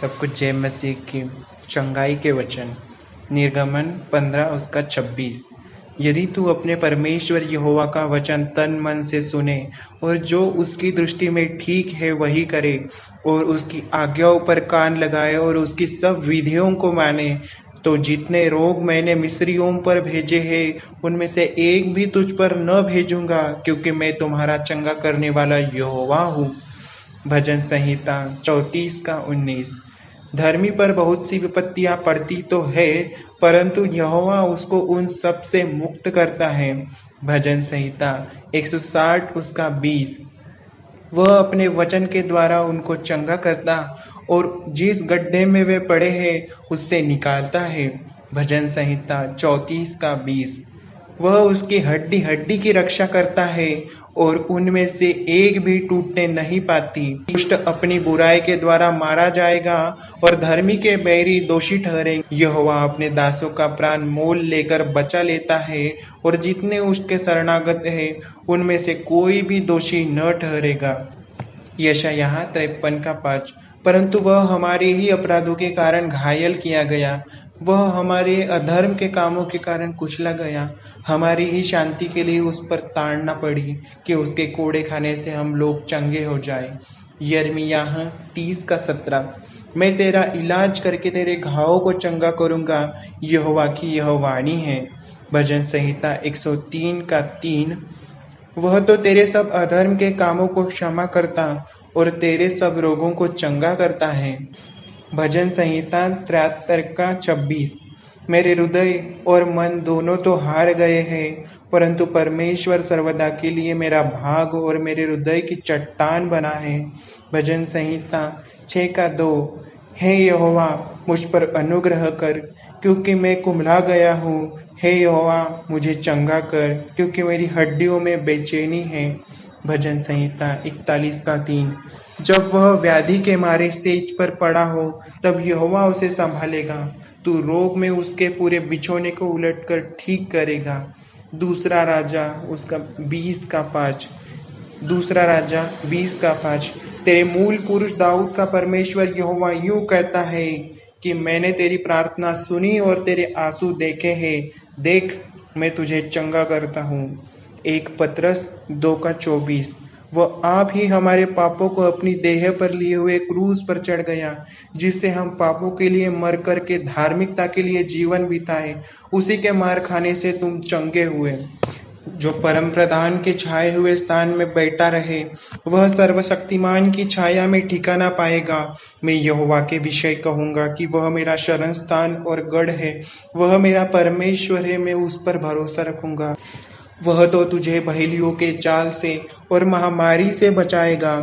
सबको जय मसीह की। चंगाई के वचन, निर्गमन 15 उसका 26। यदि तू अपने परमेश्वर यहोवा का वचन तन मन से सुने और जो उसकी दृष्टि में ठीक है वही करे और उसकी आज्ञाओं पर कान लगाए और उसकी सब विधियों को माने, तो जितने रोग मैंने मिस्रियों पर भेजे हैं उनमें से एक भी तुझ पर न भेजूंगा, क्योंकि मैं तुम्हारा चंगा करने वाला यहोवा हूँ। भजन संहिता 34 का 19। धर्मी पर बहुत सी विपत्तियां पड़ती तो है, परंतु यहोवा उसको उन सब से मुक्त करता है। भजन संहिता 160 उसका 20। वह अपने वचन के द्वारा उनको चंगा करता और जिस गड्ढे में वे पड़े हैं उससे निकालता है। भजन संहिता 34 का 20। वह उसकी हड्डी हड्डी की रक्षा करता है और उनमें से एक भी टूटने नहीं पाती। दुष्ट अपनी बुराई के द्वारा मारा जाएगा और धर्मी के बैरी दोषी ठहरेंगे। यहोवा अपने दासों का प्राण मोल लेकर बचा लेता है और जितने उसके शरणागत हैं उनमें से कोई भी दोषी न ठहरेगा। यशायाह 53 का 5। परंतु वह हमारे ही अपराधों के कारण घायल किया गया, वह हमारे अधर्म के कामों के कारण कुचला गया। हमारी ही शांति के लिए उस पर ताड़ना पड़ी कि उसके कोड़े खाने से हम लोग चंगे हो जाए। यिर्मयाह 30 का 17। मैं तेरा इलाज करके तेरे घावों को चंगा करूंगा, यहोवा की यह वाणी है। भजन संहिता 103 का 3। वह तो तेरे सब अधर्म के कामों को क्षमा करता और तेरे सब रोगों को चंगा करता है। भजन संहिता 73 का 26। मेरे हृदय और मन दोनों तो हार गए हैं, परंतु परमेश्वर सर्वदा के लिए मेरा भाग और मेरे हृदय की चट्टान बना है। भजन संहिता 6 का 2। हे यहोवा, मुझ पर अनुग्रह कर, क्योंकि मैं कुम्हला गया हूँ। हे यहोवा, मुझे चंगा कर, क्योंकि मेरी हड्डियों में बेचैनी है। भजन संहिता 41 का 3। जब वह व्याधि के मारे सेज पर पड़ा हो, तब यहोवा उसे संभालेगा। तू रोग में उसके पूरे बिछौने को उलटकर ठीक करेगा। दूसरा राजा 20 का 5। तेरे मूल पुरुष दाऊद का परमेश्वर यहोवा यूं कहता है कि मैंने तेरी प्रार्थना सुनी और तेरे आंसू देखे हैं। देख, मैं तुझे चंगा करता हूँ। 1 पतरस 2 का 24। वह आप ही हमारे पापों को अपनी देह पर लिए हुए क्रूस पर चढ़ गया, जिससे हम पापों के लिए मर कर के धार्मिकता के लिए जीवन बिताए। उसी के मार खाने से तुम चंगे हुए। जो परम प्रधान के छाए हुए स्थान में बैठा रहे, वह सर्वशक्तिमान की छाया में ठिकाना पाएगा। मैं यहोवा के विषय कहूंगा कि वह मेरा शरण स्थान और गढ़ है, वह मेरा परमेश्वर है, मैं उस पर भरोसा रखूंगा। वह तो तुझे बहेलियों के जाल से और महामारी से बचाएगा।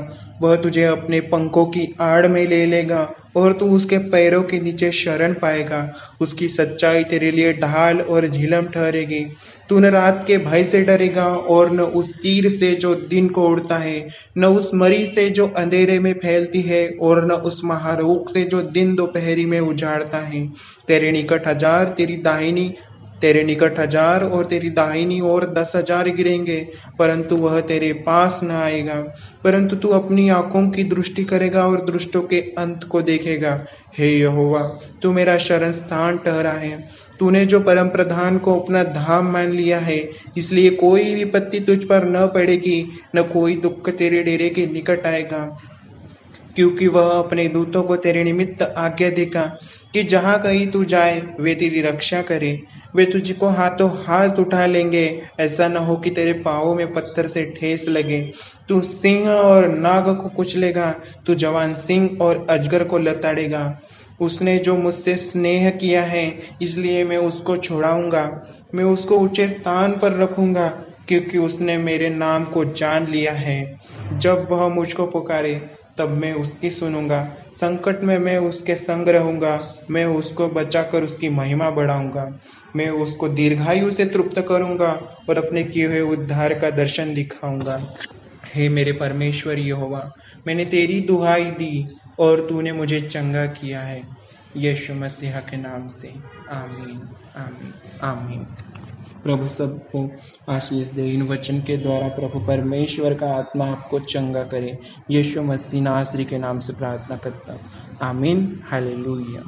वह तुझे अपने पंखों की आड़ में ले लेगा और तू उसके पैरों के नीचे शरण पाएगा। उसकी सच्चाई तेरे लिए ढाल और झिलम ठहरेगी। तू न रात के भय से डरेगा और न उस तीर से जो दिन को उड़ता है, न उस मरी से जो अंधेरे में फैलती है, और न उस महारोग से जो दिन दोपहरी में उजाड़ता है। तेरे निकट हजार और तेरी दाहिनी ओर 10,000 गिरेंगे, परंतु वह तेरे पास न आएगा। परंतु तू अपनी आंखों की दृष्टि करेगा और दुष्टों के अंत को देखेगा। हे यहोवा, तू मेरा शरण स्थान ठहरा है। तूने जो परम प्रधान को अपना धाम मान लिया है, इसलिए कोई विपत्ति तुझ पर न पड़ेगी, न कोई दुख तेरे डेरे के निकट आएगा। क्योंकि वह अपने दूतों को तेरे निमित्त आज्ञा देगा कि जहाँ कहीं तू जाए वे तेरी रक्षा करे। वे तुझको हाथों हाथ उठा लेंगे, ऐसा न हो कि तेरे पाँवों में पत्थर से ठेस लगे। तू सिंह और नाग को कुचलेगा, तू जवान सिंह और अजगर को लताड़ेगा। उसने जो मुझसे स्नेह किया है, इसलिए मैं उसको छुड़ाऊंगा। मैं उसको ऊंचे स्थान पर रखूंगा, क्योंकि उसने मेरे नाम को जान लिया है। जब वह मुझको पुकारे, तब मैं उसकी सुनूंगा। संकट में मैं उसके संग रहूंगा। मैं उसको बचाकर उसकी महिमा बढ़ाऊंगा। मैं उसको दीर्घायु से तृप्त करूंगा और अपने किए हुए उद्धार का दर्शन दिखाऊंगा। हे मेरे परमेश्वर यहोवा, मैंने तेरी दुहाई दी और तूने मुझे चंगा किया है। यीशु मसीह के नाम से आमीन, आमीन, आमीन। प्रभु सबको आशीष दे। इन वचन के द्वारा प्रभु परमेश्वर का आत्मा आपको चंगा करे। यीशु मसीह नासरी के नाम से प्रार्थना करता हूँ, आमीन, हालेलुया।